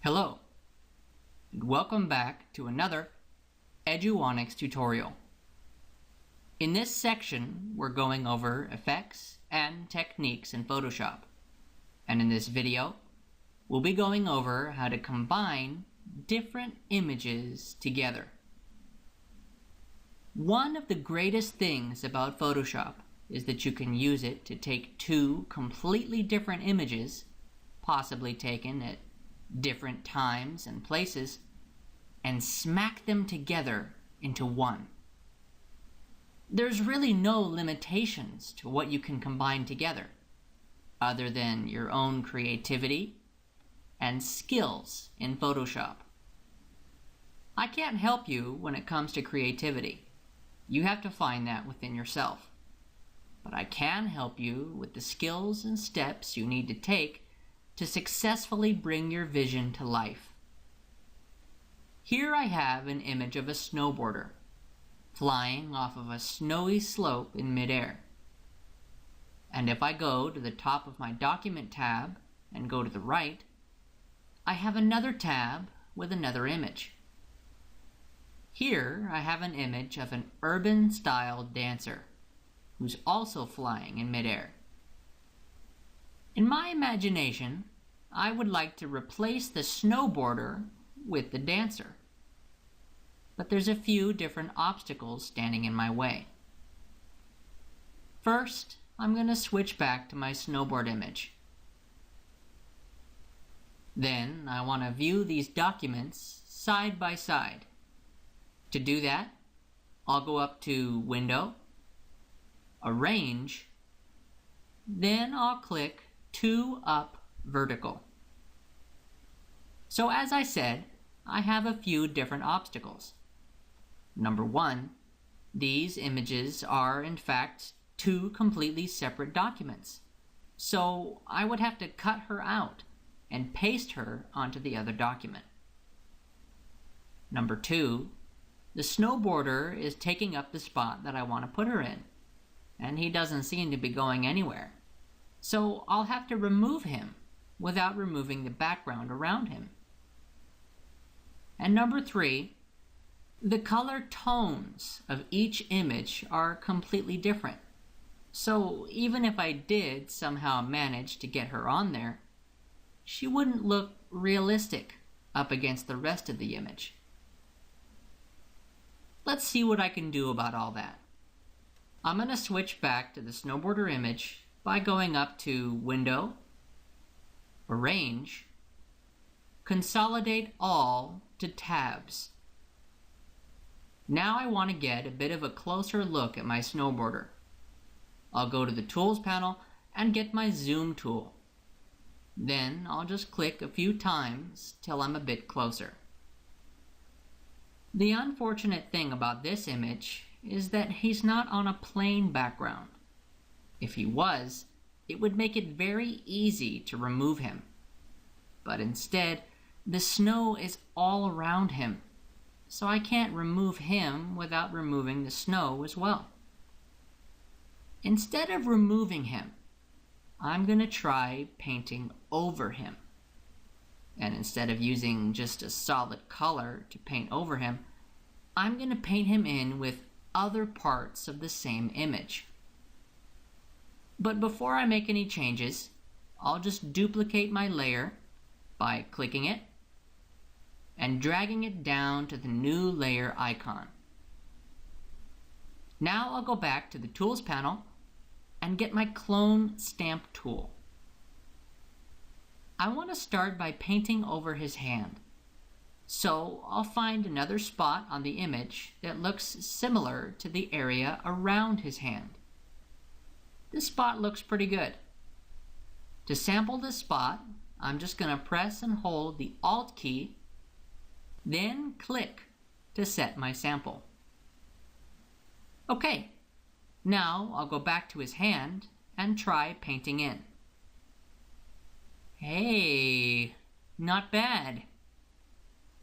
Hello, and welcome back to another Eduonics tutorial. In this section, we're going over effects and techniques in Photoshop. And in this video, we'll be going over how to combine different images together. One of the greatest things about Photoshop is that you can use it to take two completely different images, possibly taken at different times and places, and smack them together into one. There's really no limitations to what you can combine together, other than your own creativity and skills in Photoshop. I can't help you when it comes to creativity. You have to find that within yourself. But I can help you with the skills and steps you need to take to successfully bring your vision to life. Here I have an image of a snowboarder flying off of a snowy slope in midair. And if I go to the top of my Document tab and go to the right, I have another tab with another image. Here I have an image of an urban-style dancer who's also flying in midair. In my imagination, I would like to replace the snowboarder with the dancer. But there's a few different obstacles standing in my way. First, I'm going to switch back to my snowboard image. Then I want to view these documents side by side. To do that, I'll go up to Window, Arrange, then I'll click 2 up vertical. So as I said, I have a few different obstacles. Number one, these images are in fact two completely separate documents. So I would have to cut her out and paste her onto the other document. Number two, the snowboarder is taking up the spot that I want to put her in, and he doesn't seem to be going anywhere. So I'll have to remove him without removing the background around him. And number three, the color tones of each image are completely different. So even if I did somehow manage to get her on there, she wouldn't look realistic up against the rest of the image. Let's see what I can do about all that. I'm going to switch back to the snowboarder image by going up to Window, Arrange, Consolidate All to Tabs. Now I want to get a bit of a closer look at my snowboarder. I'll go to the Tools panel and get my Zoom tool. Then I'll just click a few times till I'm a bit closer. The unfortunate thing about this image is that he's not on a plain background. If he was, it would make it very easy to remove him. But instead, the snow is all around him, so I can't remove him without removing the snow as well. Instead of removing him, I'm going to try painting over him. And instead of using just a solid color to paint over him, I'm going to paint him in with other parts of the same image. But before I make any changes, I'll just duplicate my layer by clicking it and dragging it down to the new layer icon. Now I'll go back to the Tools panel and get my Clone Stamp tool. I want to start by painting over his hand. So I'll find another spot on the image that looks similar to the area around his hand. This spot looks pretty good. To sample this spot, I'm just going to press and hold the Alt key, then click to set my sample. Okay, now I'll go back to his hand and try painting in. Hey, not bad.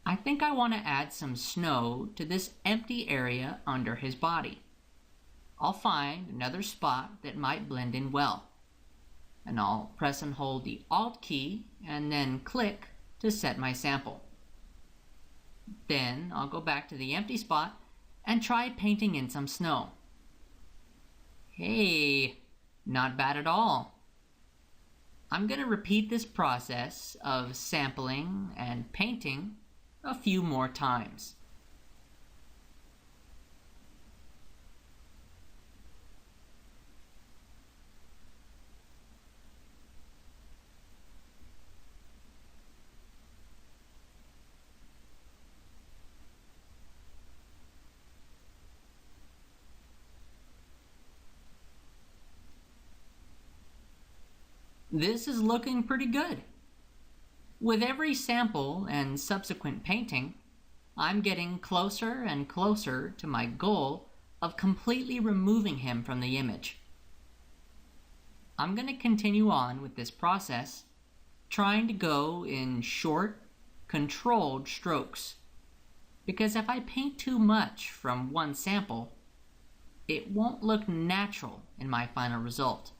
I think I want to add some snow to this empty area under his body. I'll find another spot that might blend in well. And I'll press and hold the Alt key and then click to set my sample. Then I'll go back to the empty spot and try painting in some snow. Hey, not bad at all. I'm going to repeat this process of sampling and painting a few more times. This is looking pretty good. With every sample and subsequent painting, I'm getting closer and closer to my goal of completely removing him from the image. I'm going to continue on with this process, trying to go in short, controlled strokes. Because if I paint too much from one sample, it won't look natural in my final result.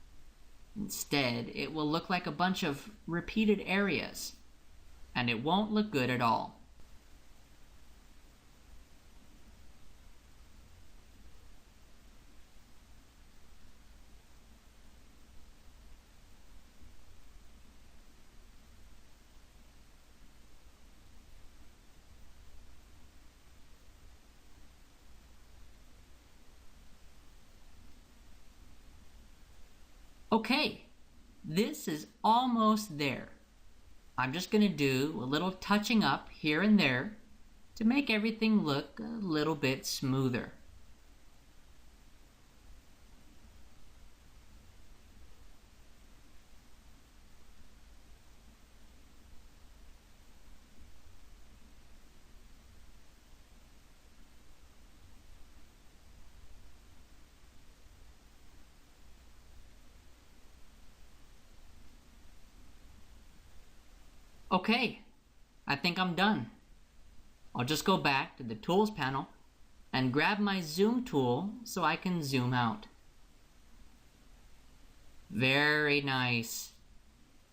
Instead, it will look like a bunch of repeated areas, and it won't look good at all. Okay, this is almost there. I'm just going to do a little touching up here and there to make everything look a little bit smoother. Okay, I think I'm done. I'll just go back to the Tools panel and grab my Zoom tool so I can zoom out. Very nice.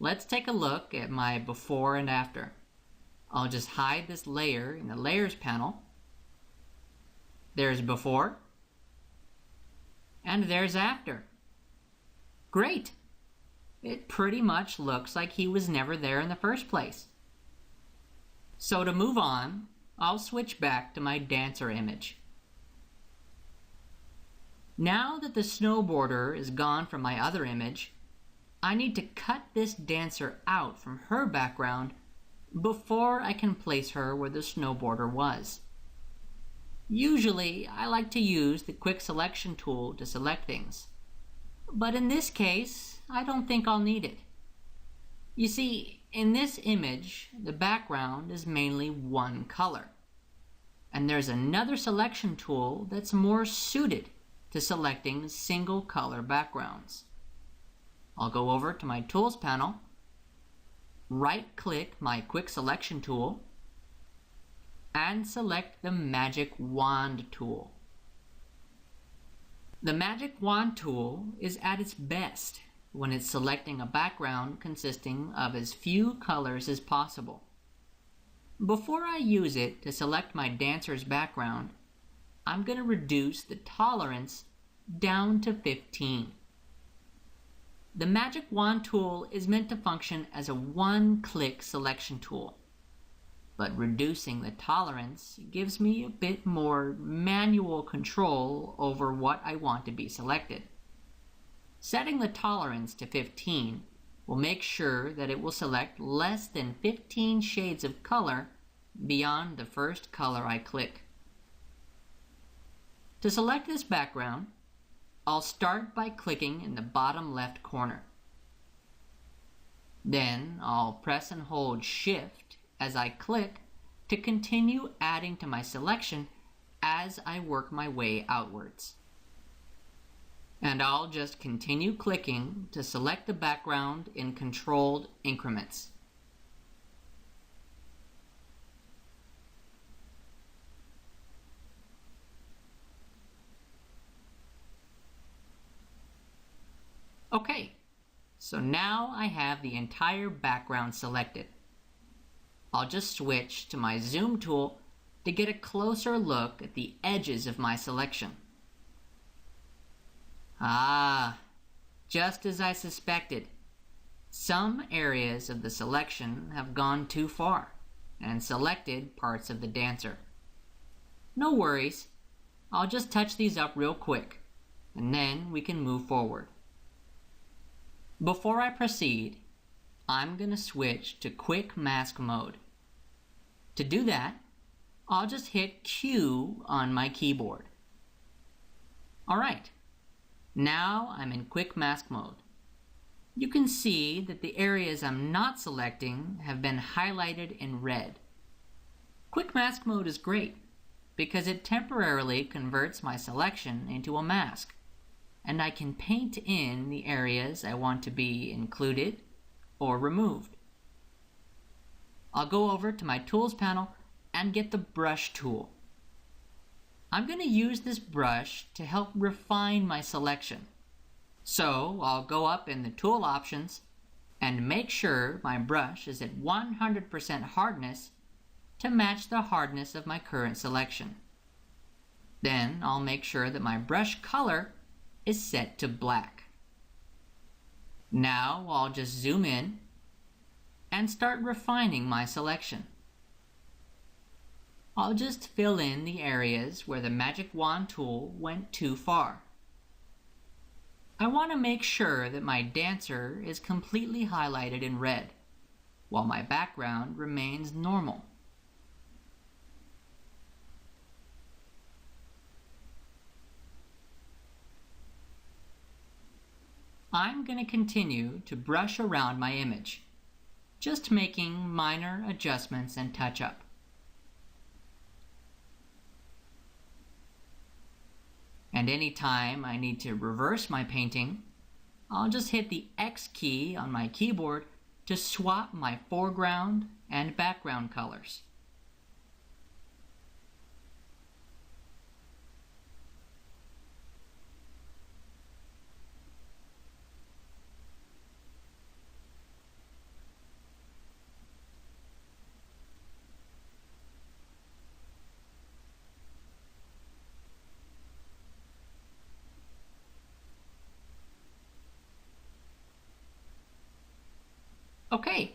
Let's take a look at my before and after. I'll just hide this layer in the Layers panel. There's before, and there's after. Great! It pretty much looks like he was never there in the first place. So to move on, I'll switch back to my dancer image. Now that the snowboarder is gone from my other image, I need to cut this dancer out from her background before I can place her where the snowboarder was. Usually, I like to use the quick selection tool to select things. But in this case, I don't think I'll need it. You see, in this image, the background is mainly one color. And there's another selection tool that's more suited to selecting single color backgrounds. I'll go over to my Tools panel, right-click my Quick Selection tool, and select the Magic Wand tool. The Magic Wand tool is at its best when it's selecting a background consisting of as few colors as possible. Before I use it to select my dancer's background, I'm going to reduce the tolerance down to 15. The Magic Wand tool is meant to function as a one-click selection tool, but reducing the tolerance gives me a bit more manual control over what I want to be selected. Setting the tolerance to 15 will make sure that it will select less than 15 shades of color beyond the first color I click. To select this background, I'll start by clicking in the bottom left corner. Then I'll press and hold Shift as I click to continue adding to my selection as I work my way outwards. And I'll just continue clicking to select the background in controlled increments. Okay, so now I have the entire background selected. I'll just switch to my zoom tool to get a closer look at the edges of my selection. Ah, just as I suspected. Some areas of the selection have gone too far and selected parts of the dancer. No worries, I'll just touch these up real quick, and then we can move forward. Before I proceed, I'm going to switch to Quick Mask Mode. To do that, I'll just hit Q on my keyboard. Alright, now I'm in Quick Mask Mode. You can see that the areas I'm not selecting have been highlighted in red. Quick Mask Mode is great because it temporarily converts my selection into a mask, and I can paint in the areas I want to be included or removed. I'll go over to my Tools panel and get the Brush tool. I'm going to use this brush to help refine my selection. So I'll go up in the Tool options and make sure my brush is at 100% hardness to match the hardness of my current selection. Then I'll make sure that my brush color is set to black. Now I'll just zoom in and start refining my selection. I'll just fill in the areas where the Magic Wand tool went too far. I want to make sure that my dancer is completely highlighted in red, while my background remains normal. I'm going to continue to brush around my image, just making minor adjustments and touch-up. And anytime I need to reverse my painting, I'll just hit the X key on my keyboard to swap my foreground and background colors. Okay,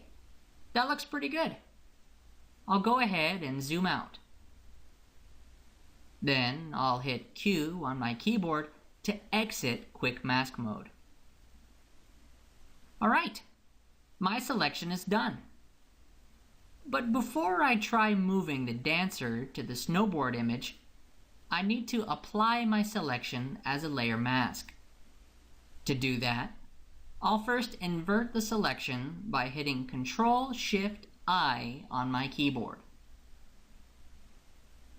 that looks pretty good. I'll go ahead and zoom out. Then I'll hit Q on my keyboard to exit Quick Mask Mode. Alright, my selection is done. But before I try moving the dancer to the snowboard image, I need to apply my selection as a layer mask. To do that, I'll first invert the selection by hitting Ctrl-Shift-I on my keyboard.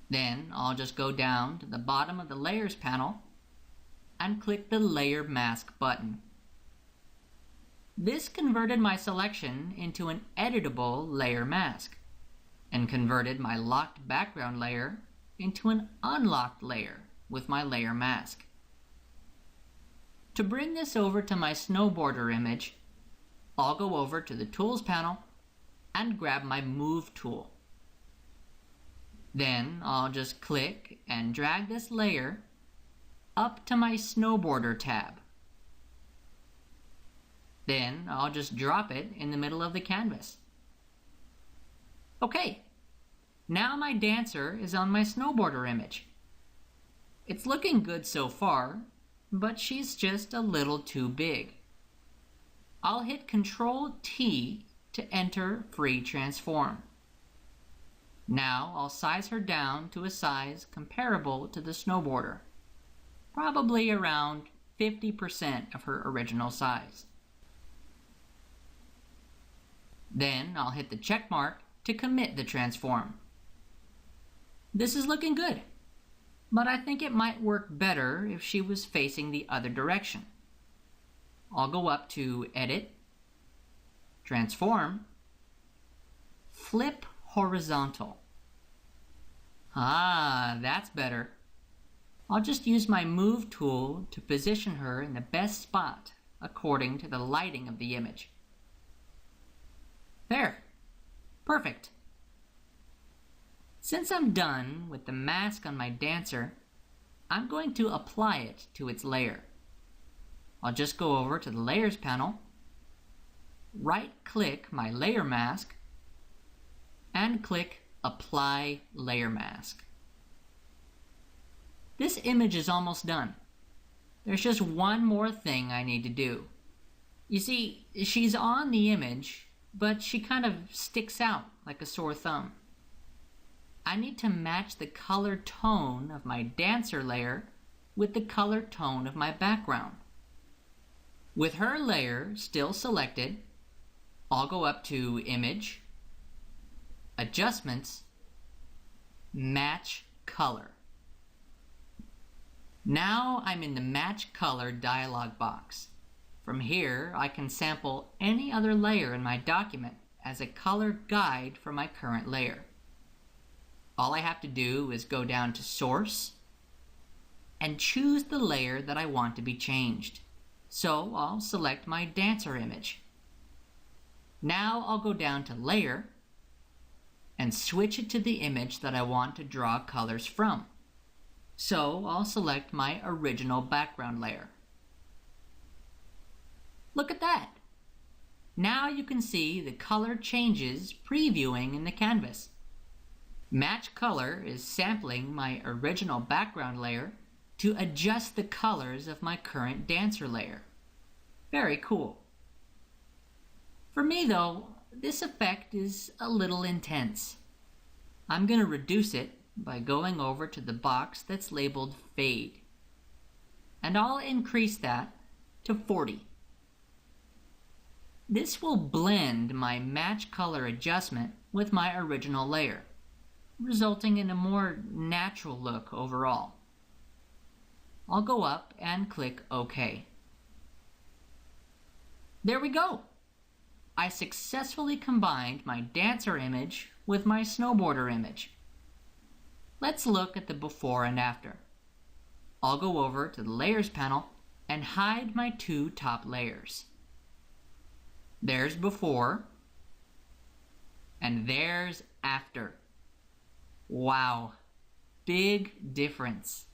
Then I'll just go down to the bottom of the Layers panel and click the Layer Mask button. This converted my selection into an editable layer mask and converted my locked background layer into an unlocked layer with my layer mask. To bring this over to my snowboarder image, I'll go over to the Tools panel and grab my Move tool. Then I'll just click and drag this layer up to my Snowboarder tab. Then I'll just drop it in the middle of the canvas. Okay, now my dancer is on my snowboarder image. It's looking good so far, but she's just a little too big. I'll hit Ctrl-T to enter Free Transform. Now I'll size her down to a size comparable to the snowboarder, probably around 50% of her original size. Then I'll hit the check mark to commit the transform. This is looking good, but I think it might work better if she was facing the other direction. I'll go up to Edit, Transform, Flip Horizontal. Ah, that's better. I'll just use my Move tool to position her in the best spot according to the lighting of the image. There. Perfect. Since I'm done with the mask on my dancer, I'm going to apply it to its layer. I'll just go over to the Layers panel, right-click my layer mask, and click Apply Layer Mask. This image is almost done. There's just one more thing I need to do. You see, she's on the image, but she kind of sticks out like a sore thumb. I need to match the color tone of my dancer layer with the color tone of my background. With her layer still selected, I'll go up to Image, Adjustments, Match Color. Now I'm in the Match Color dialog box. From here, I can sample any other layer in my document as a color guide for my current layer. All I have to do is go down to Source and choose the layer that I want to be changed. So I'll select my dancer image. Now I'll go down to Layer and switch it to the image that I want to draw colors from. So I'll select my original background layer. Look at that! Now you can see the color changes previewing in the canvas. Match Color is sampling my original background layer to adjust the colors of my current dancer layer. Very cool. For me though, this effect is a little intense. I'm going to reduce it by going over to the box that's labeled Fade. And I'll increase that to 40. This will blend my match color adjustment with my original layer, resulting in a more natural look overall. I'll go up and click OK. There we go! I successfully combined my dancer image with my snowboarder image. Let's look at the before and after. I'll go over to the Layers panel and hide my two top layers. There's before, and there's after. Wow, big difference.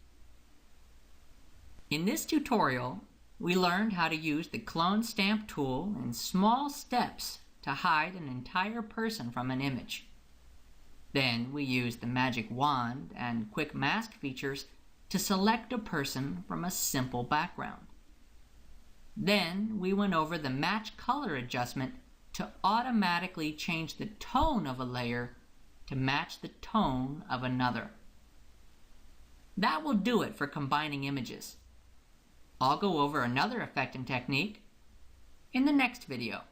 In this tutorial, we learned how to use the Clone Stamp tool in small steps to hide an entire person from an image. Then we used the magic wand and quick mask features to select a person from a simple background. Then we went over the match color adjustment to automatically change the tone of a layer to match the tone of another. That will do it for combining images. I'll go over another effect and technique in the next video.